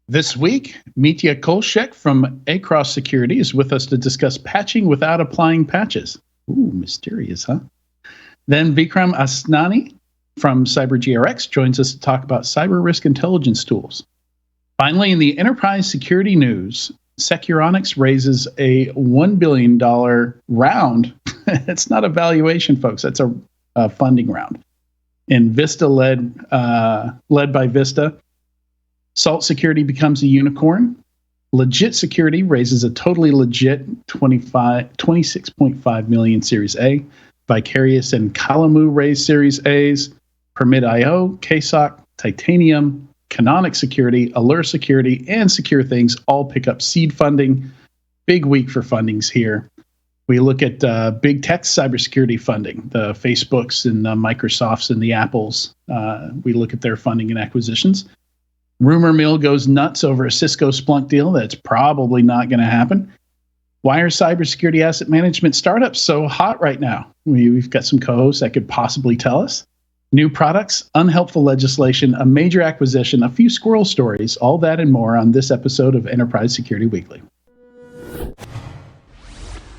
This week, Mitja Kolsek from Across Security is with us to discuss patching without applying patches. Ooh, mysterious, huh? Then Vikram Asnani from CyberGRX joins us to talk about cyber risk intelligence tools. Finally, in the enterprise security news, Securonics raises a $1 billion round. It's not a valuation, folks. That's a funding round. In Vista led by Vista. Salt Security becomes a unicorn. Legit Security raises a totally legit 26.5 million Series A. Vicarious and Kalamu raise Series A's. Permit.io, KSOC, Titanium, Canonic Security, Allure Security, and Secure Things all pick up seed funding. Big week for fundings here. We look at big tech cybersecurity funding, the Facebooks and the Microsofts and the Apples. We look at their funding and acquisitions. Rumor mill goes nuts over a Cisco Splunk deal that's probably not going to happen. Why are cybersecurity asset management startups so hot right now? We've got some co-hosts that could possibly tell us. New products, unhelpful legislation, a major acquisition, a few squirrel stories, all that and more on this episode of Enterprise Security Weekly.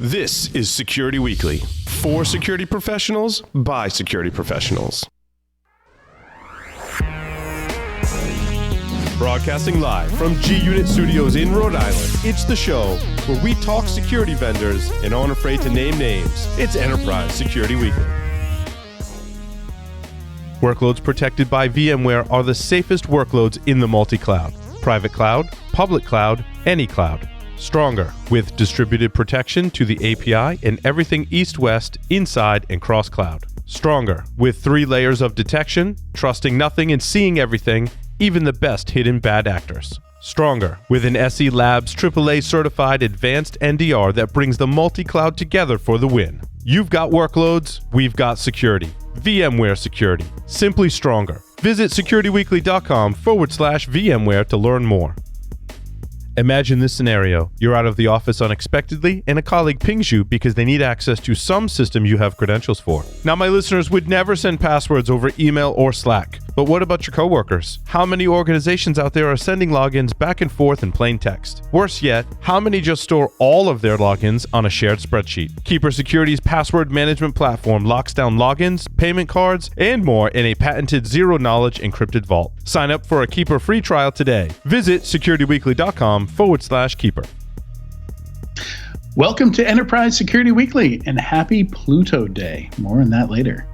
This is Security Weekly, for security professionals, by security professionals. Broadcasting live from G-Unit Studios in Rhode Island, it's the show where we talk security vendors and aren't afraid to name names. It's Enterprise Security Weekly. Workloads protected by VMware are the safest workloads in the multi-cloud. Private cloud, public cloud, any cloud. Stronger, with distributed protection to the API and everything east-west, inside, and cross-cloud. Stronger, with 3 layers of detection, trusting nothing and seeing everything, even the best hidden bad actors. Stronger, with an SE Labs AAA certified advanced NDR that brings the multi-cloud together for the win. You've got workloads, we've got security. VMware Security. Simply stronger. Visit securityweekly.com/VMware to learn more. Imagine this scenario. You're out of the office unexpectedly, and a colleague pings you because they need access to some system you have credentials for. Now, my listeners would never send passwords over email or Slack. But what about your coworkers? How many organizations out there are sending logins back and forth in plain text? Worse yet, how many just store all of their logins on a shared spreadsheet? Keeper Security's password management platform locks down logins, payment cards, and more in a patented zero-knowledge encrypted vault. Sign up for a Keeper free trial today. Visit securityweekly.com/Keeper. Welcome to Enterprise Security Weekly, and happy Pluto Day. More on that later.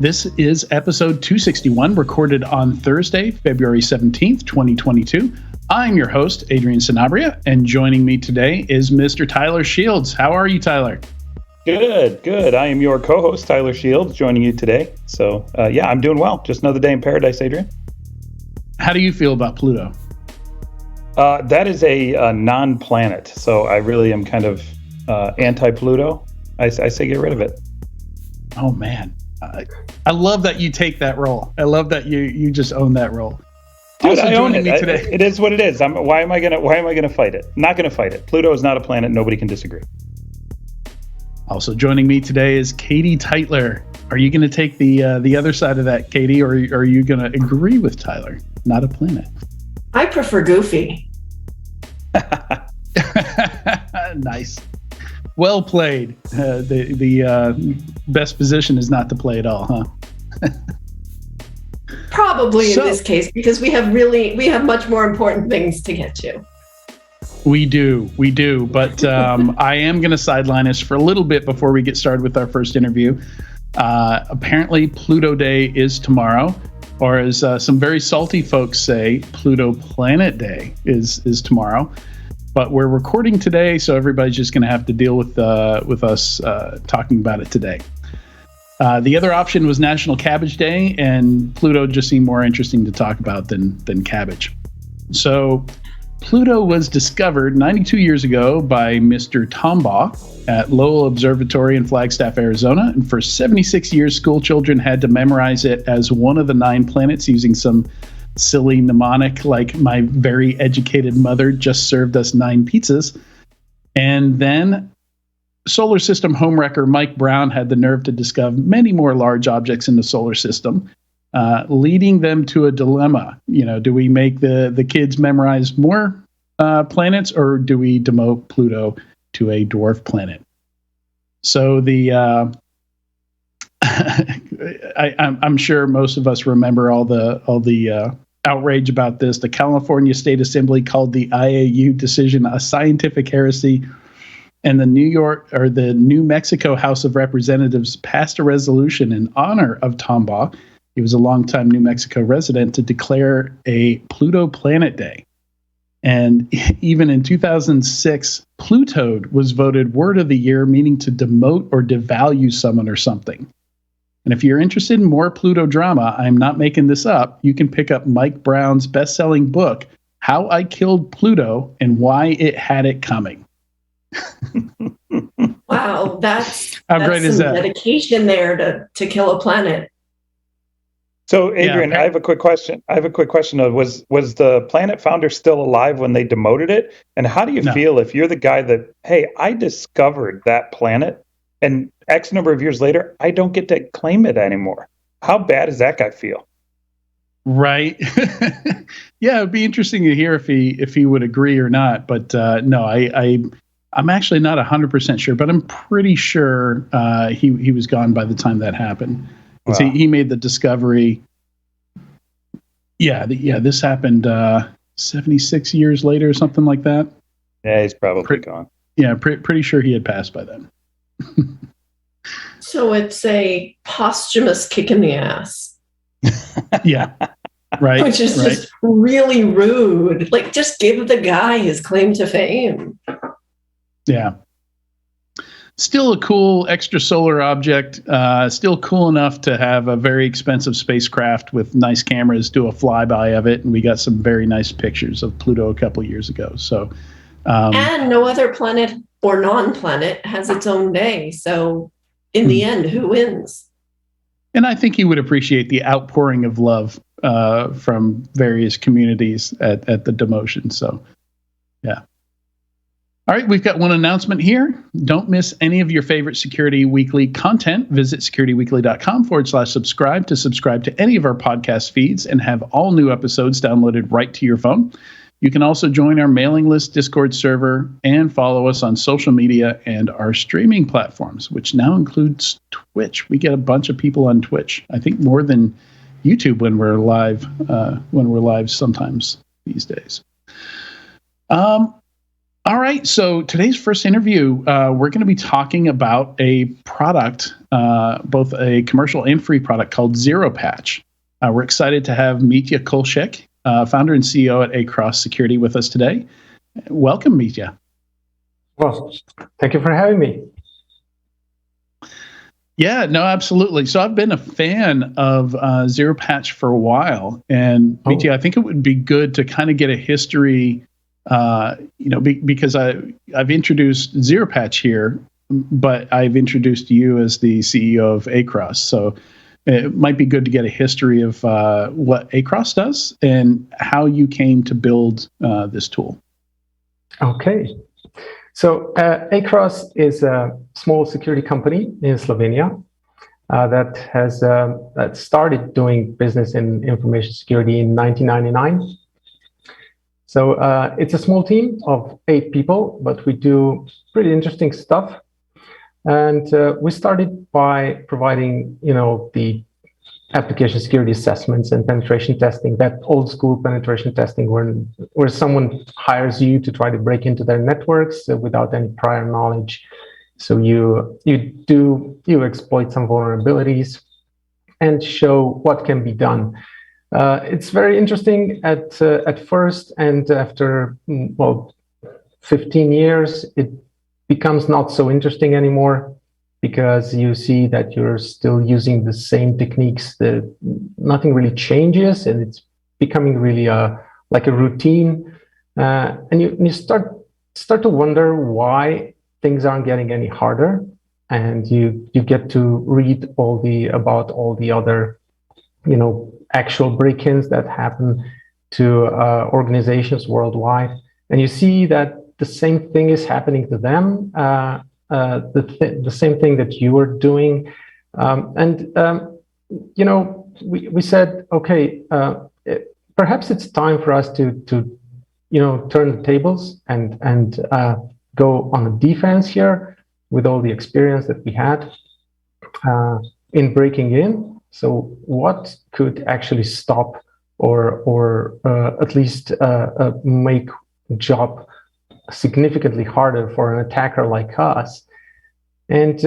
This is episode 261, recorded on Thursday, February 17th, 2022. I'm your host, Adrian Sanabria, and joining me today is Mr. Tyler Shields. How are you, Tyler? Good. I am your co-host, Tyler Shields, joining you today. So, I'm doing well. Just another day in paradise, Adrian. How do you feel about Pluto? That is a non-planet, so I really am kind of anti-Pluto. I say get rid of it. Oh, man. I love that you take that role. I love that you just own that role. Dude, I own it. It is what it is. Why am I gonna fight it? I'm not gonna fight it. Pluto is not a planet. Nobody can disagree. Also joining me today is Katie Teitler. Are you going to take the other side of that, Katie, or are you going to agree with Tyler? Not a planet. I prefer Goofy. Nice. Well played. The best position is not to play at all, huh? Probably in this case, because we have much more important things to get to. We do. But I am going to sideline us for a little bit before we get started with our first interview. Apparently, Pluto Day is tomorrow, or as some very salty folks say, Pluto Planet Day is tomorrow. But we're recording today, so everybody's just going to have to deal with us talking about it today. The other option was National Cabbage Day, and Pluto just seemed more interesting to talk about than cabbage. So Pluto was discovered 92 years ago by Mr. Tombaugh at Lowell Observatory in Flagstaff, Arizona. And for 76 years, school children had to memorize it as one of the 9 planets using some silly mnemonic like "my very educated mother just served us 9 pizzas." And then solar system homewrecker Mike Brown had the nerve to discover many more large objects in the solar system. leading them to a dilemma. Do we make the kids memorize more planets, or do we demote Pluto to a dwarf planet? So I'm sure most of us remember all the outrage about this. The California State Assembly called the IAU decision a scientific heresy, and the New Mexico House of Representatives passed a resolution in honor of Tombaugh. He was a longtime New Mexico resident, to declare a Pluto Planet Day. And even in 2006, Plutode was voted Word of the Year, meaning to demote or devalue someone or something. And if you're interested in more Pluto drama, I'm not making this up, you can pick up Mike Brown's best-selling book, How I Killed Pluto and Why It Had It Coming. Wow, that's How great is that? Dedication there to kill a planet. So, Adrian, I have a quick question. Was the planet founder still alive when they demoted it? And how do you feel if you're the guy that, hey, I discovered that planet, and X number of years later, I don't get to claim it anymore? How bad does that guy feel? Right. Yeah, it'd be interesting to hear if he would agree or not. But no, I'm actually not 100% sure, but I'm pretty sure he was gone by the time that happened. Wow. He made the discovery. Yeah, this happened 76 years later or something like that. Yeah, he's probably gone. Yeah, pretty sure he had passed by then. So it's a posthumous kick in the ass. Yeah, right. Which is just really rude. Like, just give the guy his claim to fame. Yeah. Still a cool extrasolar object. Still cool enough to have a very expensive spacecraft with nice cameras do a flyby of it, and we got some very nice pictures of Pluto a couple years ago. So, and no other planet or non-planet has its own day. So, in the end, who wins? And I think he would appreciate the outpouring of love from various communities at the demotion. So, yeah. All right, we've got one announcement here. Don't miss any of your favorite Security Weekly content. Visit securityweekly.com/subscribe to subscribe to any of our podcast feeds and have all new episodes downloaded right to your phone. You can also join our mailing list Discord server and follow us on social media and our streaming platforms, which now includes Twitch. We get a bunch of people on Twitch. I think more than YouTube when we're live sometimes these days. All right, so today's first interview, we're going to be talking about a product, both a commercial and free product called Zeropatch. We're excited to have Mitja Kolsek, founder and CEO at Across Security, with us today. Welcome, Mitja. Well, thank you for having me. Yeah, no, absolutely. So I've been a fan of Zeropatch for a while, and Mitja, I think it would be good to kind of get a history. Because I've introduced Zeropatch here, but I've introduced you as the CEO of Across. So it might be good to get a history of what Across does and how you came to build this tool. Okay. So Across is a small security company in Slovenia that started doing business in information security in 1999. So it's a small team of 8 people, but we do pretty interesting stuff. And we started by providing, the application security assessments and penetration testing, that old school penetration testing where someone hires you to try to break into their networks without any prior knowledge. So you exploit some vulnerabilities and show what can be done. It's very interesting at first, and after 15 years, it becomes not so interesting anymore because you see that you're still using the same techniques. That nothing really changes, and it's becoming really like a routine. And you start to wonder why things aren't getting any harder, and you get to read about all the other, actual break-ins that happen to organizations worldwide, and you see that the same thing is happening to them, the same thing that you are doing, we said, okay, perhaps it's time for us to turn the tables and go on the defense here with all the experience that we had in breaking in. So what could actually stop or at least make the job significantly harder for an attacker like us? And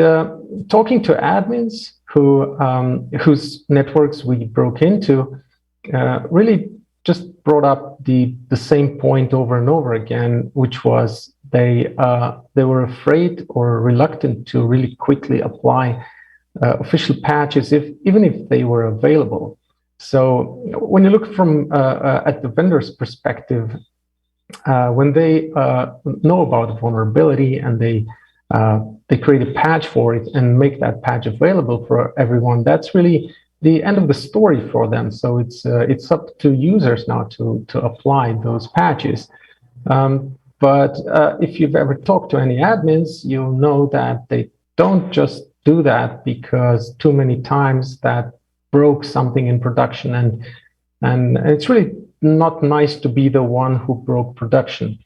talking to admins whose networks we broke into really just brought up the same point over and over again, which was they were afraid or reluctant to really quickly apply official patches, even if they were available. So when you look from at the vendor's perspective, when they know about a vulnerability and they create a patch for it and make that patch available for everyone, that's really the end of the story for them. So it's up to users now to apply those patches. But if you've ever talked to any admins, you'll know that they don't just do that because too many times that broke something in production, and it's really not nice to be the one who broke production.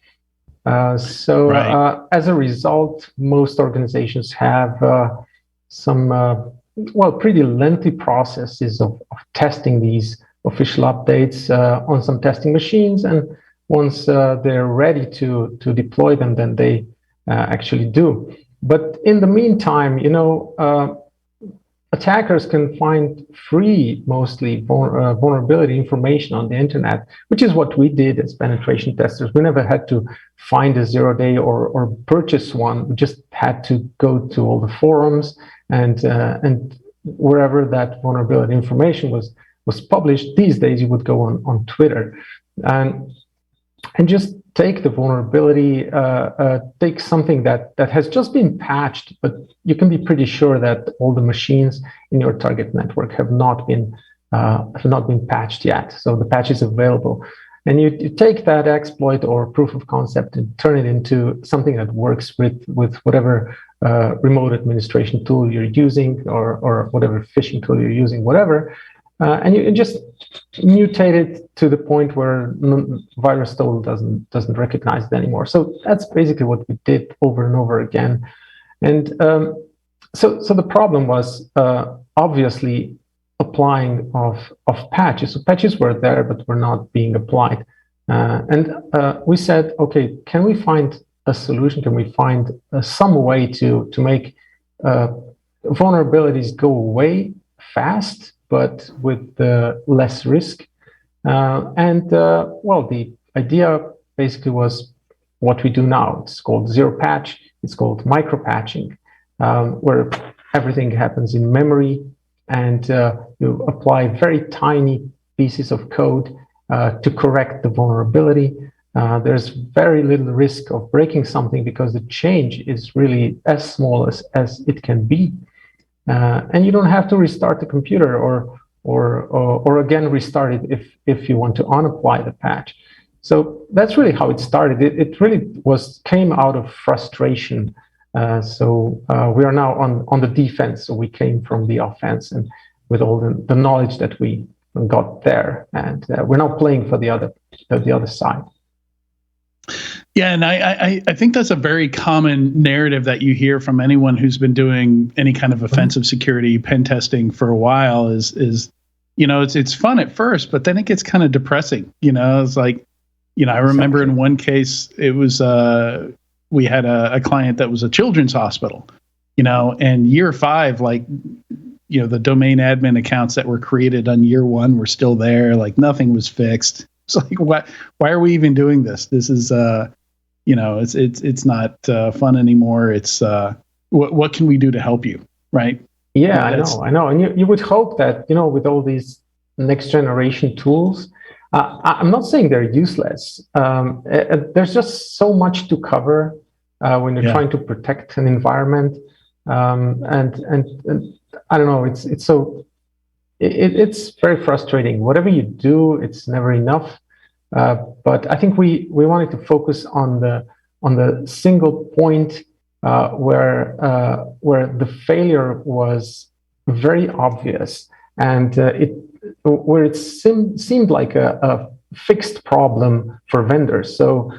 As a result, most organizations have some pretty lengthy processes of testing these official updates on some testing machines, and once they're ready to deploy them, then they actually do. But in the meantime, attackers can find free, mostly vulnerability information on the internet, which is what we did as penetration testers. We never had to find a 0-day or purchase one. We just had to go to all the forums and wherever that vulnerability information was published. These days, you would go on Twitter and just take the vulnerability, take something that has just been patched, but you can be pretty sure that all the machines in your target network have not been patched yet. So the patch is available, and you take that exploit or proof of concept and turn it into something that works with whatever remote administration tool you're using or whatever phishing tool you're using, whatever. And you just mutate it to the point where VirusTotal doesn't recognize it anymore. So that's basically what we did over and over again. And so the problem was obviously applying of patches. So patches were there, but were not being applied. And we said, okay, can we find a solution? Can we find some way to make vulnerabilities go away fast, but with less risk? The idea basically was what we do now. It's called Zeropatch. It's called micro-patching, where everything happens in memory, and you apply very tiny pieces of code to correct the vulnerability. There's very little risk of breaking something because the change is really as small as it can be. And you don't have to restart the computer or again restart it if you want to unapply the patch. So that's really how it started. It really came out of frustration. So we are now on the defense. So we came from the offense, and with all the knowledge that we got there, and we're now playing for the other side. Yeah, and I think that's a very common narrative that you hear from anyone who's been doing any kind of offensive security pen testing for a while is it's fun at first, but then it gets kind of depressing. It's like, I remember in one case, it was we had a client that was a children's hospital, and year 5, the domain admin accounts that were created on year 1 were still there. Like nothing was fixed. It's like, why are we even doing this? This is, it's not fun anymore. It's what can we do to help you, right? Yeah, I know. And you would hope that, with all these next generation tools, I'm not saying they're useless. There's just so much to cover when you're trying to protect an environment. And I don't know, it's very frustrating. Whatever you do, it's never enough. But I think we wanted to focus on the single point where the failure was very obvious, and where it seemed like a fixed problem for vendors. So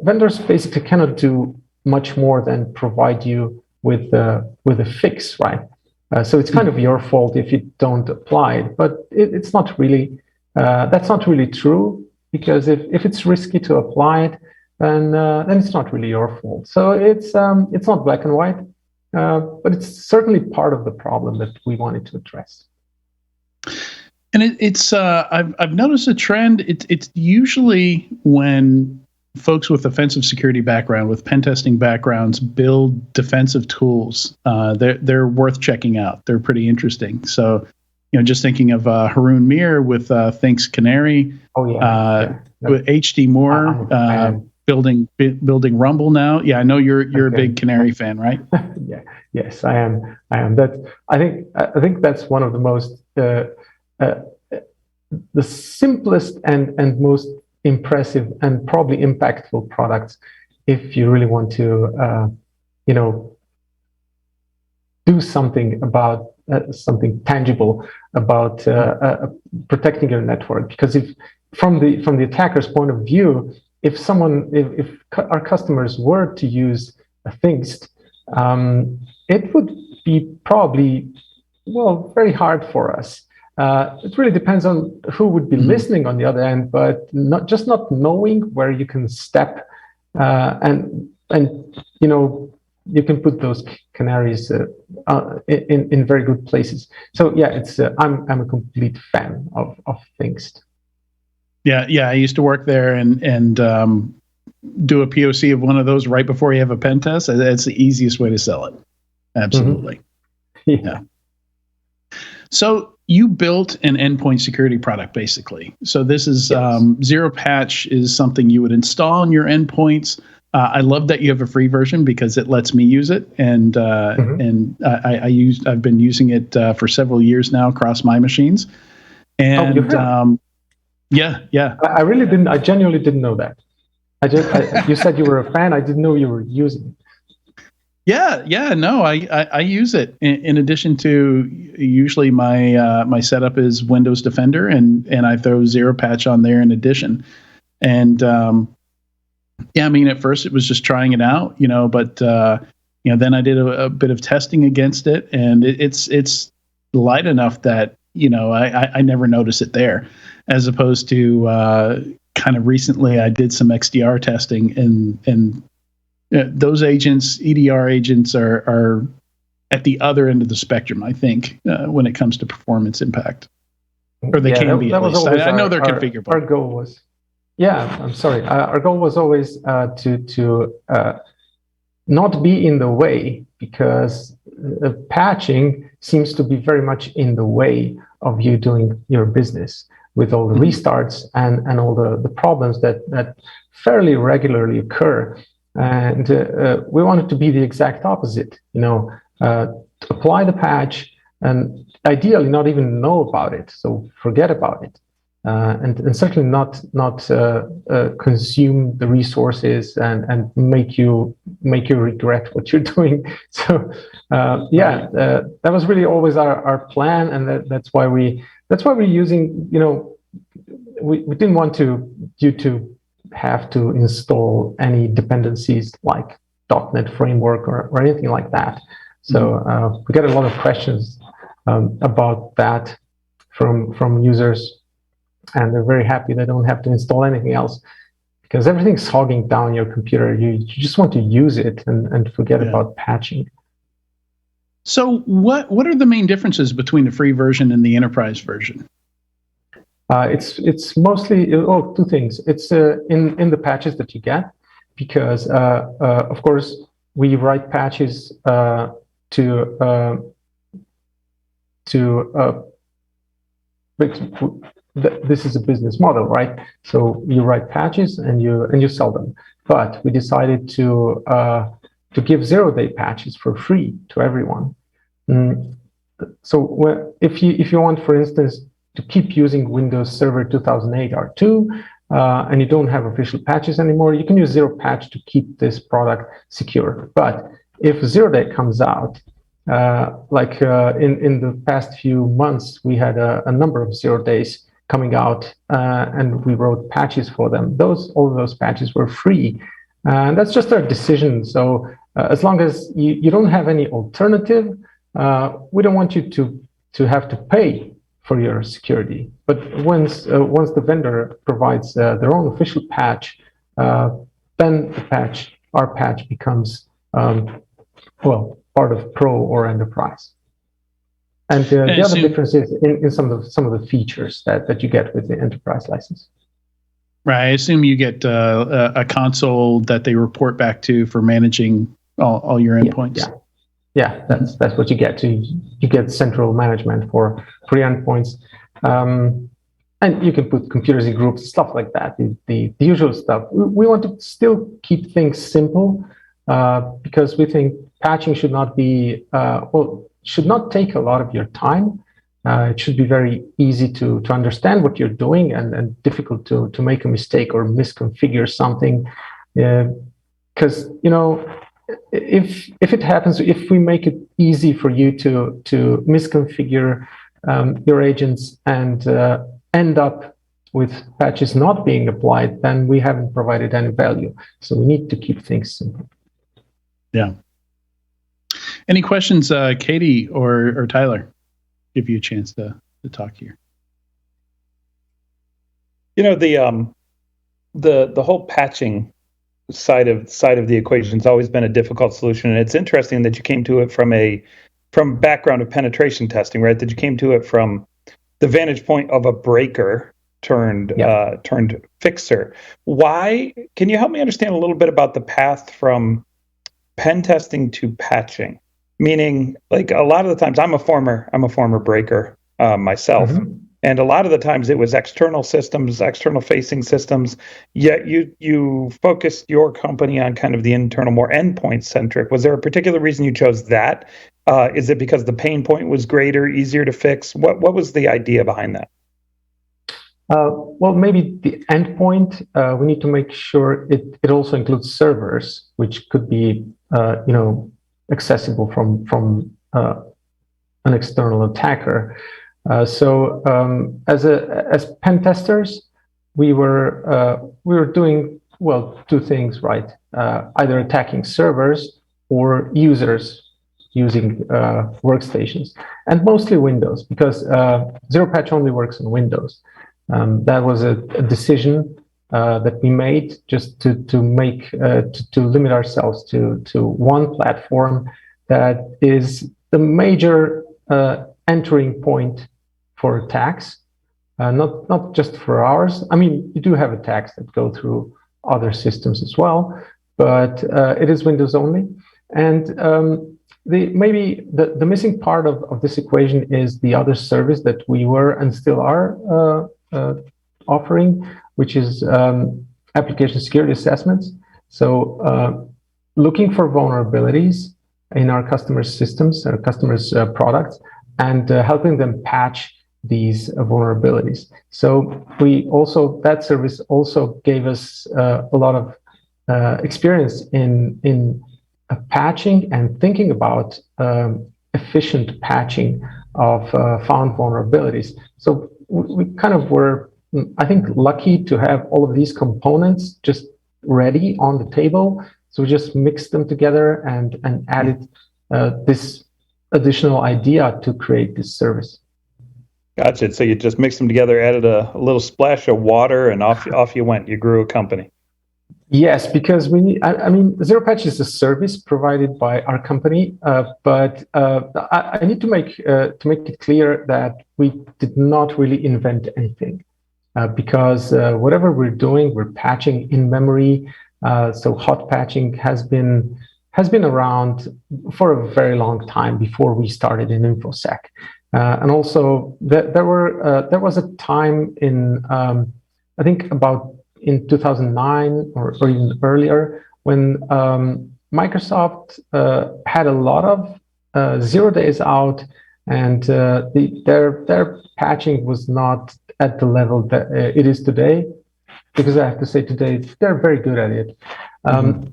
vendors basically cannot do much more than provide you with a fix, right? So it's kind of your fault if you don't apply it, but it's not really. That's not really true, because if it's risky to apply it, then it's not really your fault. So it's not black and white, but it's certainly part of the problem that we wanted to address. And I've noticed a trend. It's usually when folks with offensive security background, with pen testing backgrounds, build defensive tools. They're worth checking out. They're pretty interesting. So, just thinking of Haroon Mir with Think's Canary. Oh yeah. With HD Moore building Rumble now. Yeah, I know you're a big Canary fan, right? Yeah. Yes, I am. I think that's one of the most the simplest and most impressive and probably impactful products if you really want to do something about something tangible about protecting your network. Because if from the attacker's point of view, if our customers were to use a Thinkst, it would be probably very hard for us. It really depends on who would be listening on the other end, but not knowing where you can step, and you can put those canaries in very good places. So yeah, I'm a complete fan of Thinkst. Yeah. I used to work there and do a POC of one of those right before you have a pen test. That's the easiest way to sell it. Absolutely. Mm-hmm. Yeah. So you built an endpoint security product, basically. So this is Zeropatch is something you would install on your endpoints. I love that you have a free version because it lets me use it, and I've been using it for several years now across my machines. And yeah. I really didn't. I genuinely didn't know that. You said you were a fan. I didn't know you were using it. Yeah. No, I use it in addition to usually my setup is Windows Defender, and I throw Zeropatch on there in addition. And I mean, at first it was just trying it out, but then I did a bit of testing against it, and it's light enough that I never notice it there, as opposed to kind of recently I did some XDR testing, and those agents, EDR agents, are at the other end of the spectrum, I think, when it comes to performance impact. Or they can be, at least. I know they're configurable. Our goal was, I'm sorry. Our goal was always to not be in the way, because patching seems to be very much in the way of you doing your business, with all the restarts and all the problems that fairly regularly occur. And we wanted to be the exact opposite, apply the patch and ideally not even know about it. So forget about it, and certainly not consume the resources and make you regret what you're doing. So that was really always our plan, and that's why we're using. We didn't want you to have to install any dependencies like .NET Framework or anything like that. So we get a lot of questions about that from users, and they're very happy they don't have to install anything else, because everything's hogging down your computer. You just want to use it and forget about patching. So what are the main differences between the free version and the enterprise version? It's mostly two things. It's in the patches that you get, because of course we write patches this is a business model, right? So you write patches and you sell them. But we decided to give 0-day patches for free to everyone. So if you want, for instance, to keep using Windows Server 2008 R2, and you don't have official patches anymore, you can use Zeropatch to keep this product secure. But if 0-day comes out, In the past few months, we had a number of 0 days coming out, and we wrote patches for them. All of those patches were free, and that's just our decision. So as long as you don't have any alternative, we don't want you to have to pay for your security. But once the vendor provides their own official patch, then our patch becomes part of Pro or Enterprise. And the other difference is in some of the features that you get with the Enterprise license. Right. I assume you get a console that they report back to for managing all your endpoints. Yeah, that's what you get. You get central management for endpoints, and you can put computers in groups, stuff like that. The usual stuff. We want to still keep things simple because we think patching should not take a lot of your time. It should be very easy to understand what you're doing and difficult to make a mistake or misconfigure something. Because if it happens, if we make it easy for you to misconfigure your agents and end up with patches not being applied, then we haven't provided any value. So we need to keep things simple. Yeah. Any questions, Katie or Tyler? Give you a chance to talk here. The whole patching side of the equation has always been a difficult solution, and it's interesting that you came to it from background of penetration testing, right? That you came to it from the vantage point of a breaker turned fixer. Why? Can you help me understand a little bit about the path from pen testing to patching? Meaning, like, a lot of the times, I'm a former breaker myself, and a lot of the times it was external facing systems. Yet you focused your company on kind of the internal, more endpoint centric. Was there a particular reason you chose that? Is it because the pain point was greater, easier to fix? What was the idea behind that? Well, maybe the endpoint. We need to make sure it also includes servers, which could be accessible from an external attacker. So as pen testers, we were doing two things, right? Either attacking servers or users using workstations, and mostly Windows, because Zeropatch only works on Windows. That was a decision that we made just to limit ourselves to one platform that is the major entering point for attacks, not just for ours. I mean, you do have attacks that go through other systems as well, but it is Windows only. And the missing part of this equation is the other service that we were and still are offering, which is application security assessments. So looking for vulnerabilities in our customers' systems, our customers' products, and helping them patch these vulnerabilities. So that service also gave us a lot of experience in patching and thinking about efficient patching of found vulnerabilities. So we kind of were, I think, lucky to have all of these components just ready on the table. So we just mixed them together and added this additional idea to create this service. Gotcha. So you just mixed them together, added a little splash of water, and off you went. You grew a company. Yes, because Zeropatch is a service provided by our company, but I need to make it clear that we did not really invent anything, because whatever we're doing, we're patching in memory. So hot patching has been around for a very long time before we started in InfoSec, and also there was a time in I think about in 2009 or even earlier, when Microsoft had a lot of 0 days out, and their patching was not at the level that it is today. Because I have to say today they're very good at it, and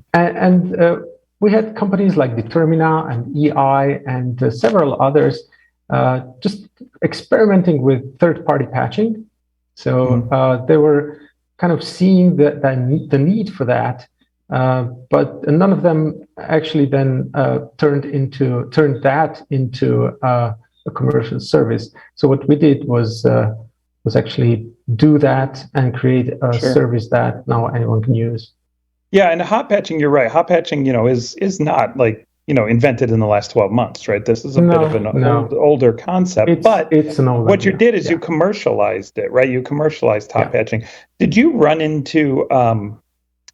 we had companies like Determina and EI and several others just experimenting with third-party patching. So they were kind of seeing the need for that, but none of them actually then turned that into a commercial service. So what we did was actually do that and create a service that now anyone can use. Yeah, and hot patching, you're right. Hot patching, is not like, invented in the last 12 months, right? This is a bit of an older concept, but it's an old what idea. You did is you commercialized it, right? You commercialized hot patching. Did you run into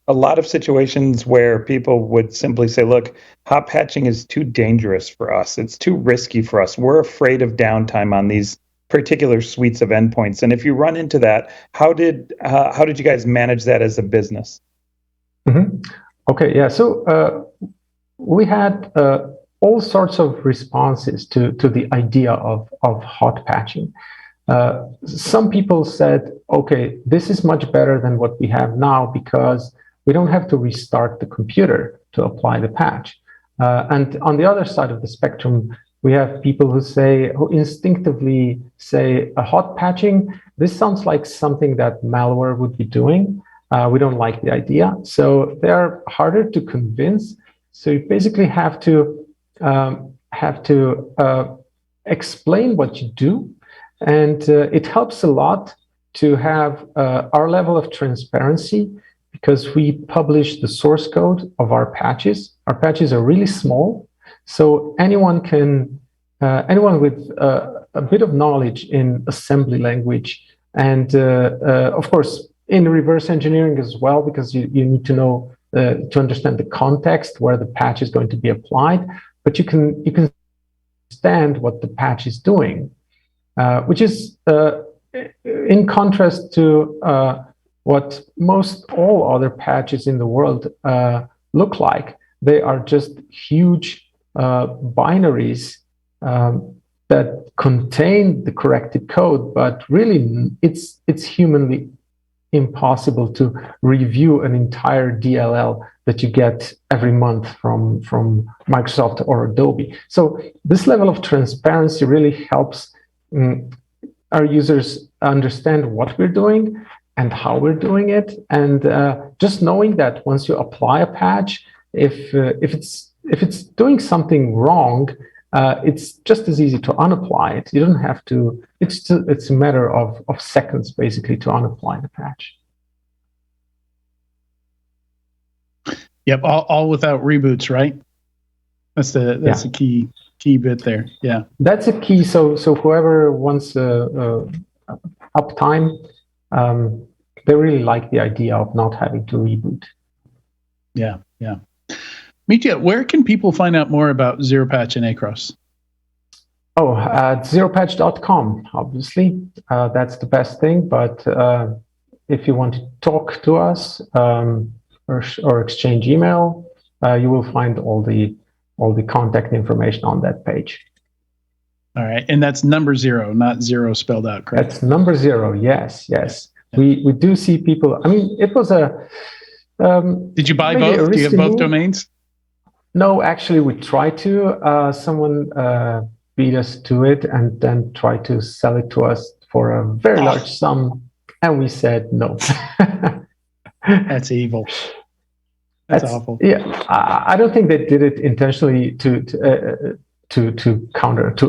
a lot of situations where people would simply say, look, hot patching is too dangerous for us. It's too risky for us. We're afraid of downtime on these particular suites of endpoints. And if you run into that, how did you guys manage that as a business? Mm-hmm. Okay, yeah. So we had all sorts of responses to the idea of hot patching. Some people said, okay, this is much better than what we have now because we don't have to restart the computer to apply the patch. And on the other side of the spectrum, we have people who instinctively say, a hot patching, this sounds like something that malware would be doing. We don't like the idea. So they're harder to convince. So you basically have to explain what you do. And it helps a lot to have our level of transparency, because we publish the source code of our patches. Our patches are really small, so anyone with a bit of knowledge in assembly language, and of course in reverse engineering as well, because you need to know to understand the context where the patch is going to be applied, but you can understand what the patch is doing, which is in contrast to what most all other patches in the world look like. They are just huge binaries that contain the corrected code, but really it's humanly impossible to review an entire DLL that you get every month from Microsoft or Adobe. So this level of transparency really helps our users understand what we're doing and how we're doing it, and just knowing that once you apply a patch, if it's doing something wrong, it's just as easy to unapply it. You don't have to. It's a matter of seconds basically to unapply the patch. Yep, all without reboots, right? That's the key bit there. Yeah, that's a key. So whoever wants uptime, they really like the idea of not having to reboot. Yeah. Mitja, where can people find out more about Zeropatch and Acros? Oh, at zeropatch.com, obviously. That's the best thing. But if you want to talk to us or exchange email, you will find all the contact information on that page. All right, and that's number 0, not zero spelled out, correct? That's number 0. Yes. Yeah. We do see people. I mean, it was a. Did you buy both? Do you have both domains? No, actually, we tried to. Someone beat us to it and then tried to sell it to us for a very large sum, and we said no. That's evil. That's awful. Yeah, I don't think they did it intentionally to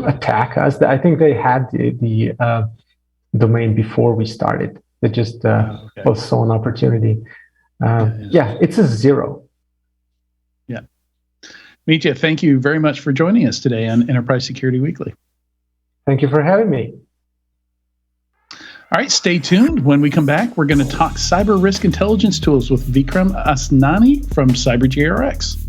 attack us. I think they had the domain before we started. They just saw an opportunity. It's a 0. Yeah. Mitja, thank you very much for joining us today on Enterprise Security Weekly. Thank you for having me. All right, stay tuned. When we come back, we're going to talk cyber risk intelligence tools with Vikram Asnani from CyberGRX.